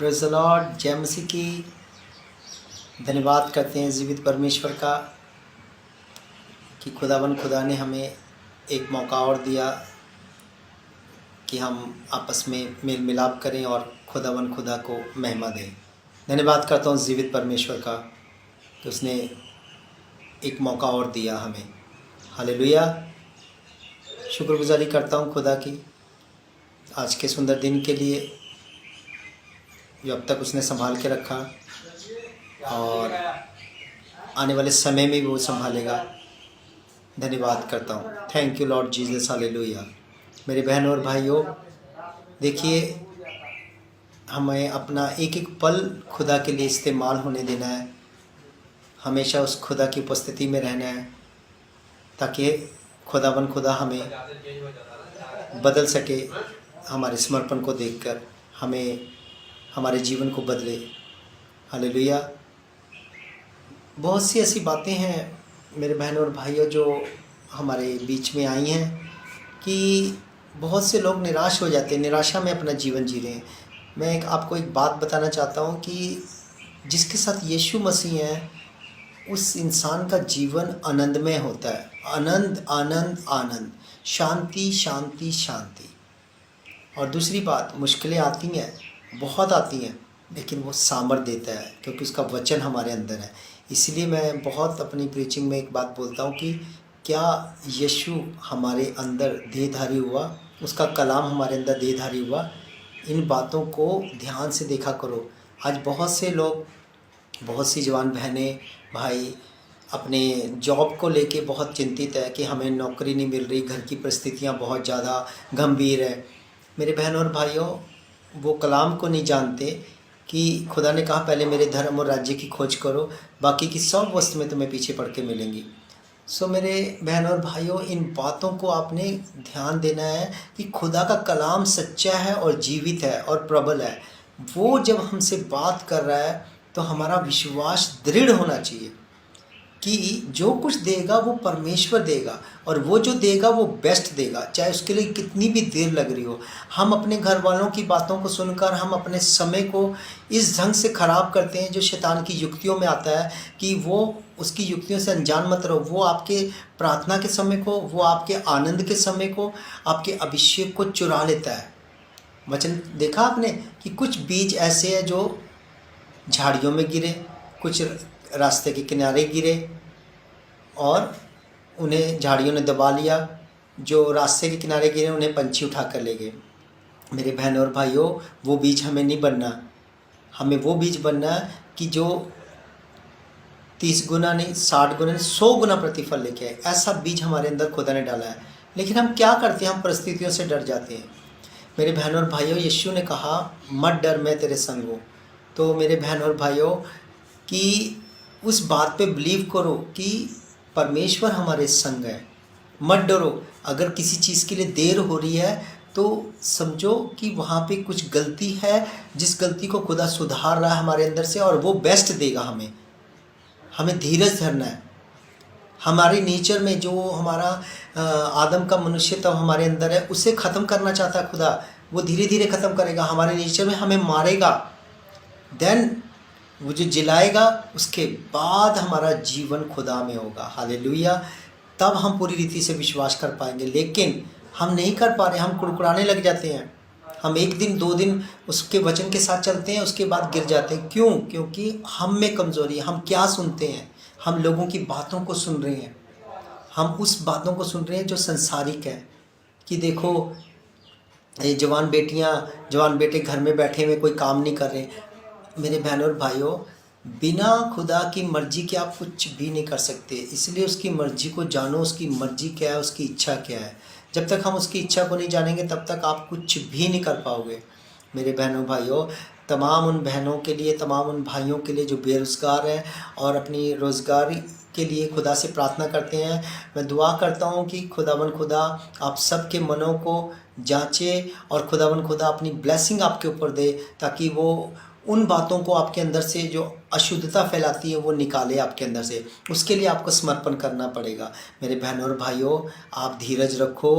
Praise the Lord. जय मसीह की। धन्यवाद करते हैं जीवित परमेश्वर का कि खुदा ने हमें एक मौका और दिया कि हम आपस में मेल मिलाप करें और खुदा को महिमा दें। धन्यवाद करता हूँ जीवित परमेश्वर का कि उसने एक मौका और दिया हमें। हालेलुया। शुक्रगुजारी करता हूँ खुदा की आज के सुंदर दिन के लिए जो अब तक उसने संभाल के रखा और आने वाले समय में भी वो संभालेगा। धन्यवाद करता हूँ। Thank you Lord Jesus. Hallelujah. मेरे बहनों और भाइयों, देखिए हमें अपना एक एक पल खुदा के लिए इस्तेमाल होने देना है। हमेशा उस खुदा की उपस्थिति में रहना है ताकि खुदा हमें बदल सके। हमारे समर्पण को देखकर हमें हमारे जीवन को बदले। हालेलुया। बहुत सी ऐसी बातें हैं मेरे बहनों और भाइयों जो हमारे बीच में आई हैं कि बहुत से लोग निराश हो जाते हैं, निराशा में अपना जीवन जी रहे हैं। मैं आपको एक बात बताना चाहता हूँ कि जिसके साथ यीशु मसीह है उस इंसान का जीवन आनंदमय होता है। आनंद आनंद आनंद, शांति शांति शांति। और दूसरी बात, मुश्किलें आती हैं, बहुत आती हैं, लेकिन वो सामर्थ देता है क्योंकि उसका वचन हमारे अंदर है। इसलिए मैं बहुत अपनी प्रीचिंग में एक बात बोलता हूँ कि क्या यीशु हमारे अंदर देहधारी हुआ, उसका कलाम हमारे अंदर देहधारी हुआ। इन बातों को ध्यान से देखा करो। आज बहुत से लोग, बहुत सी जवान बहनें भाई अपने जॉब को लेके बहुत चिंतित है कि हमें नौकरी नहीं मिल रही, घर की परिस्थितियाँ बहुत ज़्यादा गंभीर है। मेरे बहनों और भाइयों, वो कलाम को नहीं जानते कि खुदा ने कहा पहले मेरे धर्म और राज्य की खोज करो, बाकी की सब वस्तु में तुम्हें पीछे पड़ के मिलेंगी। सो मेरे बहनों और भाइयों, इन बातों को आपने ध्यान देना है कि खुदा का कलाम सच्चा है और जीवित है और प्रबल है। वो जब हमसे बात कर रहा है तो हमारा विश्वास दृढ़ होना चाहिए कि जो कुछ देगा वो परमेश्वर देगा और वो जो देगा वो बेस्ट देगा, चाहे उसके लिए कितनी भी देर लग रही हो। हम अपने घर वालों की बातों को सुनकर हम अपने समय को इस ढंग से ख़राब करते हैं जो शैतान की युक्तियों में आता है कि वो उसकी युक्तियों से अनजान मत रहो। वो आपके प्रार्थना के समय को, वो आपके आनंद के समय को, आपके अभिषेक को चुरा लेता है। वचन देखा आपने कि कुछ बीज ऐसे हैं जो झाड़ियों में गिरे, कुछ रास्ते के किनारे गिरे और उन्हें झाड़ियों ने दबा लिया। जो रास्ते के किनारे गिरे उन्हें पंछी उठा कर ले गए। मेरे बहनों और भाइयों, वो बीज हमें नहीं बनना। हमें वो बीज बनना कि जो 30 गुना नहीं, 60 गुना नहीं, 100 गुना प्रतिफल लेके आए। ऐसा बीज हमारे अंदर खुदा ने डाला है। लेकिन हम क्या करते हैं? हम परिस्थितियों से डर जाते हैं। मेरे बहनों और भाइयों, यीशु ने कहा मत डर, मैं तेरे संग हूँ। तो मेरे बहनों और भाइयों कि उस बात पे बिलीव करो कि परमेश्वर हमारे संग है। मत डरो। अगर किसी चीज़ के लिए देर हो रही है तो समझो कि वहाँ पे कुछ गलती है, जिस गलती को खुदा सुधार रहा है हमारे अंदर से, और वो बेस्ट देगा हमें। हमें धीरज धरना है। हमारे नेचर में जो हमारा आदम का मनुष्य तब हमारे अंदर है, उसे ख़त्म करना चाहता है खुदा। वो धीरे धीरे ख़त्म करेगा हमारे नेचर में, हमें मारेगा, देन वो जो जिलाएगा, उसके बाद हमारा जीवन खुदा में होगा। हालेलुया। तब हम पूरी रीति से विश्वास कर पाएंगे। लेकिन हम नहीं कर पा रहे, हम कुड़कुड़ाने लग जाते हैं। हम 1 दिन 2 दिन उसके वचन के साथ चलते हैं, उसके बाद गिर जाते हैं। क्यों? क्योंकि हम में कमज़ोरी है। हम क्या सुनते हैं? हम लोगों की बातों को सुन रहे हैं। हम उस बातों को सुन रहे हैं जो संसारिक है कि देखो ये जवान बेटियां, जवान बेटे घर में बैठे हुए कोई काम नहीं कर रहे। मेरे बहनों और भाइयों, बिना खुदा की मर्जी के आप कुछ भी नहीं कर सकते। इसलिए उसकी मर्जी को जानो। उसकी मर्जी क्या है, उसकी इच्छा क्या है। जब तक हम उसकी इच्छा को नहीं जानेंगे तब तक आप कुछ भी नहीं कर पाओगे। मेरे बहनों भाइयों, तमाम उन बहनों के लिए, तमाम उन भाइयों के लिए जो बेरोज़गार हैं और अपनी रोज़गारी के लिए खुदा से प्रार्थना करते हैं, मैं दुआ करता हूँ कि खुदा आप सबके मनों को जांचे और खुदा अपनी ब्लेसिंग आपके ऊपर दे, ताकि वो उन बातों को आपके अंदर से जो अशुद्धता फैलाती है वो निकाले आपके अंदर से। उसके लिए आपको समर्पण करना पड़ेगा। मेरे बहनों और भाइयों, आप धीरज रखो।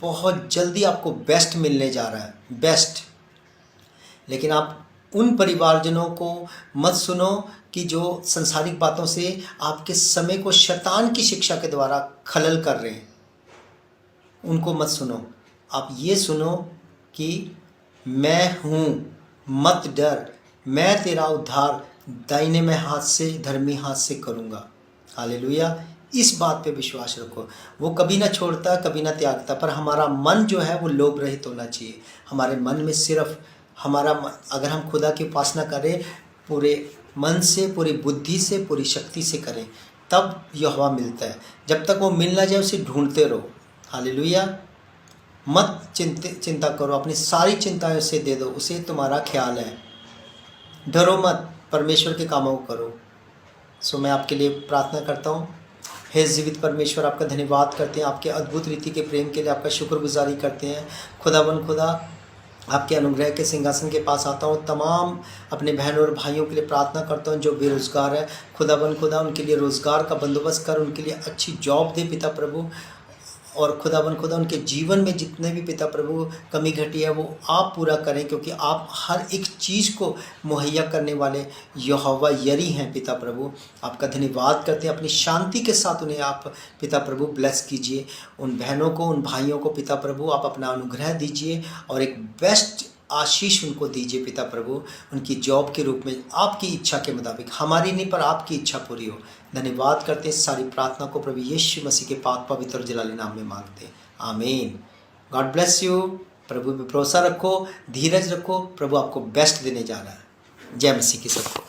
बहुत जल्दी आपको बेस्ट मिलने जा रहा है, बेस्ट। लेकिन आप उन परिवारजनों को मत सुनो कि जो संसारिक बातों से आपके समय को शैतान की शिक्षा के द्वारा खलल कर रहे हैं, उनको मत सुनो। आप ये सुनो कि मैं हूँ, मत डर, मैं तेरा उद्धार दाहिने में हाथ से, धर्मी हाथ से करूँगा। हालेलुया। इस बात पे विश्वास रखो। वो कभी ना छोड़ता, कभी ना त्यागता, पर हमारा मन जो है वो लोभ रहित होना चाहिए। हमारे मन में सिर्फ अगर हम खुदा की उपासना करें पूरे मन से, पूरी बुद्धि से, पूरी शक्ति से करें, तब यहोवा मिलता है। जब तक वो मिल ना जाए उसे ढूंढते रहो। हालेलुया। मत चिंता करो, अपनी सारी चिंताएं उसे दे दो, उसे तुम्हारा ख्याल है। डरो मत, परमेश्वर के कामों को करो। सो मैं आपके लिए प्रार्थना करता हूँ। हे जीवित परमेश्वर, आपका धन्यवाद करते हैं, आपके अद्भुत रीति के प्रेम के लिए आपका शुक्रगुजारी करते हैं। खुदा आपके अनुग्रह के सिंहासन के पास आता हूँ। तमाम अपने बहनों और भाइयों के लिए प्रार्थना करता हूँ जो बेरोज़गार है। खुदा उनके लिए रोज़गार का बंदोबस्त कर, उनके लिए अच्छी जॉब दे पिता प्रभु। और खुदा उनके जीवन में जितने भी पिता प्रभु कमी घटी है वो आप पूरा करें, क्योंकि आप हर एक चीज़ को मुहैया करने वाले यहोवा यरी हैं पिता प्रभु। आपका धन्यवाद करते हैं। अपनी शांति के साथ उन्हें आप पिता प्रभु ब्लेस कीजिए। उन बहनों को, उन भाइयों को पिता प्रभु आप अपना अनुग्रह दीजिए और एक बेस्ट आशीष उनको दीजिए पिता प्रभु, उनकी जॉब के रूप में आपकी इच्छा के मुताबिक, हमारी नहीं पर आपकी इच्छा पूरी हो। धन्यवाद करते हैं। सारी प्रार्थना को प्रभु यीशु मसीह के पाक पवित्र और जलाली नाम में मांगते हैं, आमीन। God bless you. प्रभु पे भरोसा रखो, धीरज रखो, प्रभु आपको बेस्ट देने जा रहा है। जय मसीह की सबको।